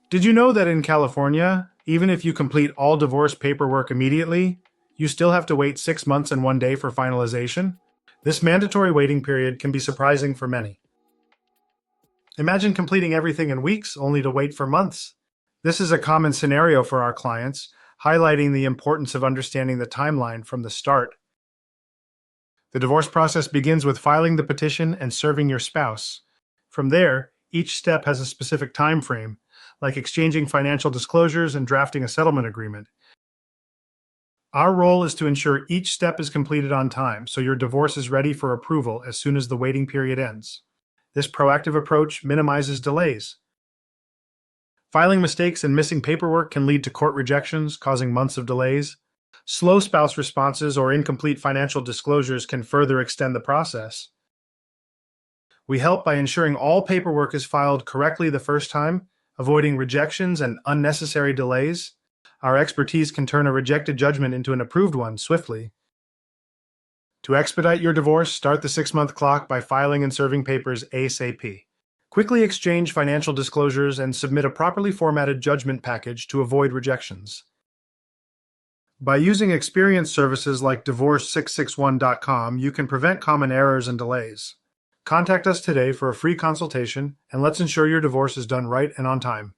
Did you know that in California, even if you complete all divorce paperwork immediately, you still have to wait 6 months and 1 day for finalization? This mandatory waiting period can be surprising for many. Imagine completing everything in weeks only to wait for months. This is a common scenario for our clients, highlighting the importance of understanding the timeline from the start. The divorce process begins with filing the petition and serving your spouse. From there, each step has a specific time frame, like exchanging financial disclosures and drafting a settlement agreement. Our role is to ensure each step is completed on time, so your divorce is ready for approval as soon as the waiting period ends. This proactive approach minimizes delays. Filing mistakes and missing paperwork can lead to court rejections, causing months of delays. Slow spouse responses or incomplete financial disclosures can further extend the process. We help by ensuring all paperwork is filed correctly the first time, avoiding rejections and unnecessary delays. Our expertise can turn a rejected judgment into an approved one swiftly. To expedite your divorce, start the 6-month clock by filing and serving papers ASAP. Quickly exchange financial disclosures and submit a properly formatted judgment package to avoid rejections. By using experienced services like divorce661.com, you can prevent common errors and delays. Contact us today for a free consultation, and let's ensure your divorce is done right and on time.